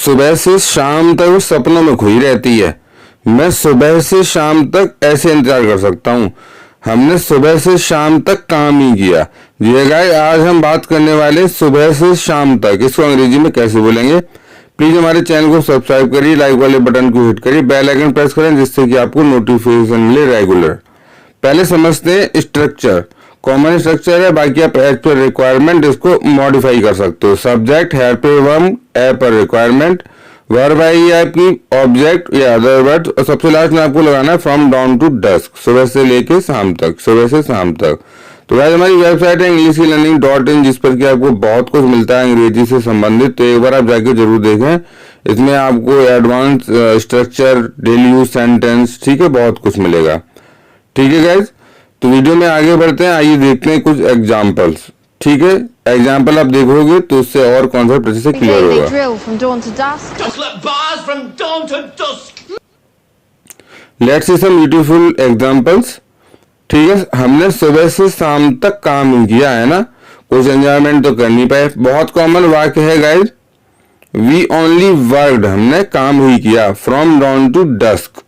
सुबह से शाम तक वो सपनों में खोई रहती है। मैं सुबह से शाम तक ऐसे इंतजार कर सकता हूँ। हमने सुबह से शाम तक काम ही किया। जी गाइस, आज हम बात करने वाले सुबह से शाम तक, इसको अंग्रेजी में कैसे बोलेंगे। प्लीज हमारे चैनल को सब्सक्राइब करिए, लाइक वाले बटन को हिट करिए, बेल आइकन प्रेस करें जिससे कि आपको नोटिफिकेशन मिले रेगुलर। पहले समझते हैं स्ट्रक्चर। कॉमन स्ट्रक्चर है, बाकी आप एज पर रिक्वायरमेंट इसको मॉडिफाई कर सकते हो। सब्जेक्ट हेयर पे वर्ब, ए पर रिक्वायरमेंट, वर्ब है ये आपकी ऑब्जेक्ट या अदर वर्ड, और सबसे लास्ट में आपको लगाना है फ्रॉम डाउन टू डस्क, सुबह से लेके शाम तक, सुबह से शाम तक। तो गाइस हमारी वेबसाइट है EnglishLearning.in, जिस पर कि आपको बहुत कुछ मिलता है अंग्रेजी से संबंधित। तो एक बार आप जाके जरूर देखें, इसमें आपको advance structure, daily use sentence, ठीक है, बहुत कुछ मिलेगा। ठीक है गाइस, तो वीडियो में आगे बढ़ते हैं। आइए देखते हैं कुछ एग्जांपल्स। ठीक है, एग्जांपल आप देखोगे तो उससे और कॉन्सेप्ट अच्छे से क्लियर होगा। Let's see some beautiful examples. ठीक है, हमने सुबह से शाम तक काम ही किया है ना, कुछ एंजॉयमेंट तो कर नहीं पाए। बहुत कॉमन वाक्य है गाइस, वी ओनली वर्कड, हमने काम ही किया, from dawn to dusk.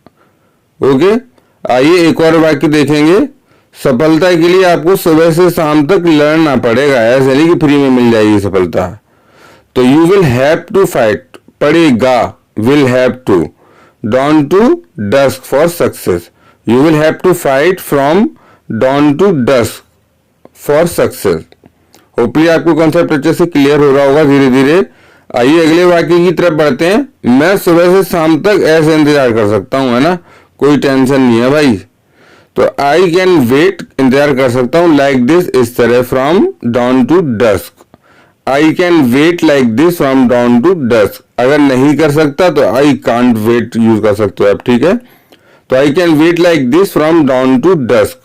Okay, आइए एक और वाक्य देखेंगे। सफलता के लिए आपको सुबह से शाम तक लड़ना पड़ेगा, ऐसे नहीं कि फ्री में मिल जाएगी सफलता। तो you will have to fight, पड़ेगा, will have to, dawn to dusk for success. You will have to fight from dawn to dusk for success. Hopefully आपको कॉन्सेप्ट अच्छे से क्लियर हो रहा होगा धीरे धीरे। आइए अगले वाक्य की तरफ बढ़ते हैं। मैं सुबह से शाम तक ऐसे इंतजार कर सकता हूं, है ना, कोई टेंशन नहीं है भाई। तो आई कैन वेट, इंतजार कर सकता हूं, लाइक दिस, इस तरह, from dawn to dusk. I can wait like this from dawn to dusk. अगर नहीं कर सकता तो आई कांट वेट यूज कर सकते हो आप। ठीक है, तो I can wait like this from dawn to dusk.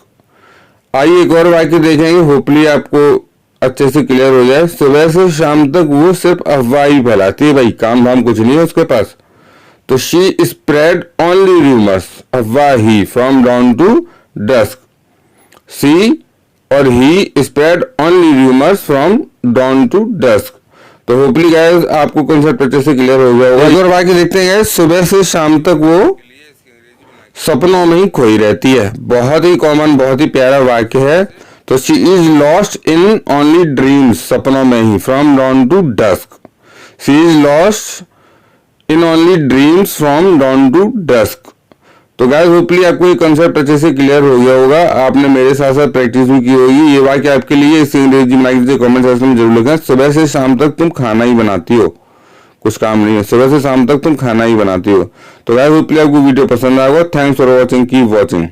आइए एक और वाक्य देखेंगे, होपफुली आपको अच्छे से क्लियर हो जाए। सुबह से शाम तक वो सिर्फ अफवाह ही फैलाती है भाई, काम धाम कुछ नहीं है उसके पास। तो शी स्प्रेड ओनली रूमर्स, अफवाह ही, फ्रॉम डाउन टू डस्क। सी और ही spread only rumours from dawn to dusk. तो होपफुली गाइस आपको कॉन्सेप्ट अच्छे से क्लियर हो गया होगा। एक और वाक्य देखते हैं गाइस, सुबह से शाम तक वो सपनों में ही खोई रहती है। बहुत ही कॉमन, बहुत ही प्यारा वाक्य है। तो she is lost in only dreams, सपनों में ही, from dawn to dusk. She is lost in only dreams from dawn to dusk. तो गाइस होपफुली आपको ये कंसेप्ट अच्छे से क्लियर हो गया होगा। आपने मेरे साथ साथ प्रैक्टिस भी की होगी। ये वाक्य आपके लिए इस अंग्रेजी में कमेंट सेक्शन में जरूर लिखें। सुबह से शाम तक तुम खाना ही बनाती हो, कुछ काम नहीं है, सुबह से शाम तक तुम खाना ही बनाती हो। तो गाइस होपफुली आपको वीडियो पसंद आएगा। Thanks for watching, keep watching.